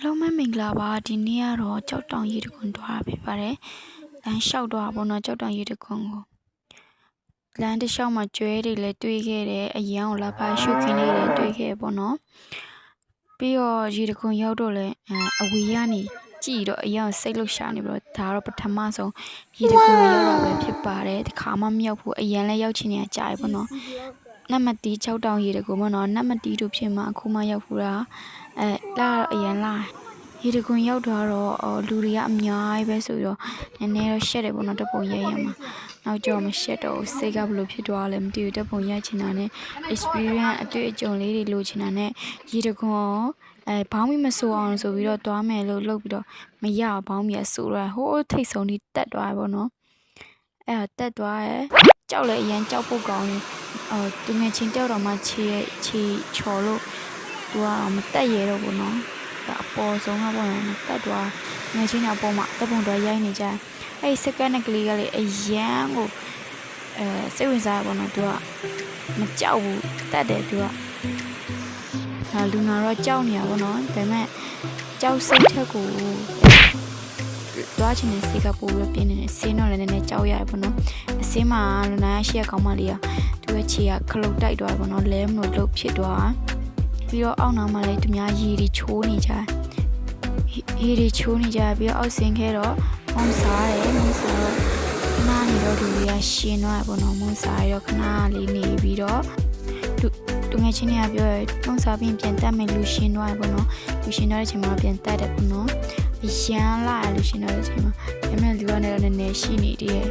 လုံးမမင်္ဂလာပါဒီနေ့ကတော့ကြောက်တောင်ရေတခွန်တွားတာဖြစ်ပါတယ်လမ်းလျှောက်တော့ဘောနော်ကြောက်တောင်ရေတခွန်ကိုလမ်းတစ်လျှောက်မှာကျွဲတွေလည်းတွေ့ခဲ့တယ်အရန်ကိုလာဖာရှုခင်းလေးလည်းတွေ့ခဲ့ပေါ့နော်ပြီးတော့ရေတခွန်ရောက်တော့လဲအဝေးကနေကြည့်တော့အရန်စိတ်လှုပ်ရှားနေပြီးတော့ဒါတော့ပထမဆုံးရေတခွန်ရောက်တာပဲဖြစ်ပါတယ်တခါမှမရောက်ဘူးအရန်လည်းရောက်ချင်နေကြရပေါ့နော်နတ်မတီး6တောင်ရေတကူမနော်နတ်မတီးတို့ဖြစ်မှာအခုမှရောက်ဖူးတာလာတော့အရင်လာရေတကွန်ရောက်တော့လူတွေကအများကြီးပဲဆိုပြီးတော့နည်းနည်းတော့ရှက်တယ်ပေါ့နော်တပုံရိုက်ရမှာနောက်ကြောမရှက်တော့စိတ်ကဘလို့ဖြစ်သွားလဲမသိဘူးတပုံရိုက်ချင်တာနဲ့ experience အတွေ့အကြုံလေးတွေလိုချင်တာနဲ့ရေတကွန်ဘောင်းမီမဆိုးအောင်ဆိုပြီးတော့တွားမယ်လို့လုပ်ပြီးတော့မရဘောင်းမီအဆိုးတော့ဟိုးထိတ်ဆုံးထိတက်သွားတယ်ပေါ့နော်တက်သွားရဲကြောက်လဲအရင်ကြောက်ဖို့ကောင်းရင်သူငယ်ချင်းတယောက်တော့မှချီချော်လို့သူကမတက်ရဲတော့ဘူးနော်ဒါအပေါ်ဆုံးကပေါ့နော်တက်သွားငယ်ချင်းကအပေါ်မှာတပုံတော့ရိုက်နေကြအဲ့စကန်ကလေးကလေအရန်ကိုစိတ်ဝင်စားပေါ့နော်သူကမကြောက်ဘူးတက်တယ်သူကလူနာတော့ကြောက်နေရပေါ့နော်ဒါပေမဲ့ကြောက်စိတ်ထက်ကိုတွားချင်တဲ့စိတ်ကပိုပြီးပြင်းနေတယ်ဆင်းတော့လည်းနည်းနည်းကြောက်ရပေါ့နော်အစင်းမှာလူနာရှိရကောင်းမလေးကသူ့ရဲ့ခြေကခလုတ်တိုက်သွားပေါ့နော်လဲမလို့လှုပ်ဖြစ်သွားပြီးတော့အောက်နားမှာလည်းသူများရေတွေချိုးနေကြရေတွေချိုးနေကြပြီးတော့အောက်ဆင်းခဲတော့မုံစားတယ်မုံစားတော့ခဏနေတော့လူတွေကရှင်းသွားပေါ့နော်မုံစားရောခဏလေးနေပြီးတော့သူငယ်ချင်းတွေကပြောတယ်မုံစားပြီးပြန်တက်မယ်လူရှင်းသွားပေါ့နော်လူရှင်းသွားတဲ့အချိန်မှာပြန်တက်တယ်ပေါ့နော်ရမ်းလာလူရှင်းတော့တဲ့အချိန်မှာဒါပေမဲ့လူကနေတော့နည်းနည်းရှိနေတယ်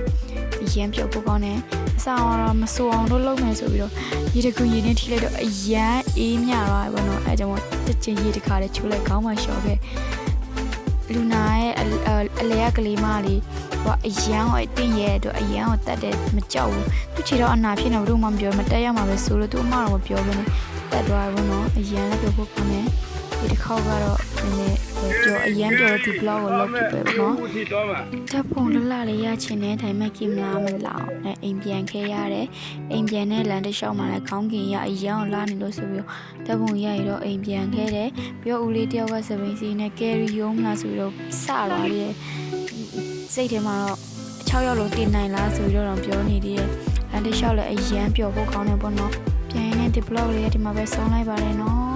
ရမ်းပြုတ်ဖို့ကောင်းတယ်အဆောင်တော့မဆိုအောင်လို့လုပ်မယ်ဆိုပြီးတော့ရေတကူရေနဲ့ထိလိုက်တော့အရန်အေးမြသွားတယ်ပေါ့နော်အဲကြောင့်တစ်ချင်းရေတခါလေးချိုးလိုက်ခေါင်းမှာလျှော်ခဲ့လူနာရဲ့အလဲကလေးမလေးဟိုအရန်ကိုတင်းရဲတော့အရန်ကိုတတ်တယ်မကြောက်ဘူးသူချီတော့အနာဖြစ်နေဘူးမှမပြောမတက်ရမှာပဲဆိုလို့သူအမတော့မပြောဘဲနဲ့တက်သွားတယ်ပေါ့နော်အရန်လည်းပြောဖို့ကောင်းတယ်ဒီတစ်ခေါက်ကတော့နည်းနည်းကြော်အရန်ပြောဒီ blog ကိုလုပ်ဖြစ်ပဲပေါ့နော်တပ်ပုံလလလေးရချင်တဲ့တိုင်းမဲ့ကင်မလာမလောက်နဲ့အိမ်ပြန်ခဲ့ရတယ်အိမ်ပြန်တဲ့လမ်းတစ်လျှောက်မှာလည်းခေါင်းကင်ရအရန်ကိုလာနေလို့ဆိုပြီးတပ်ပုံရရတော့အိမ်ပြန်ခဲ့တယ်ပြီးတော့ဦးလေးတယောက်ကစပိန်စီနဲ့ carry ရုံးလာဆိုပြီးတော့စသွားတယ်စိတ်ထဲမှာတော့6ရောက်လို့တင်နိုင်လားဆိုပြီးတော့ပြောနေသေးတယ်လမ်းတစ်လျှောက်လည်းအရန်ပျော်ဖို့ကောင်းတယ်ပေါ့နော်ပြန်ရင်ဒီ blog လေးကဒီမှာပဲဆုံးလိုက်ပါတယ်နော်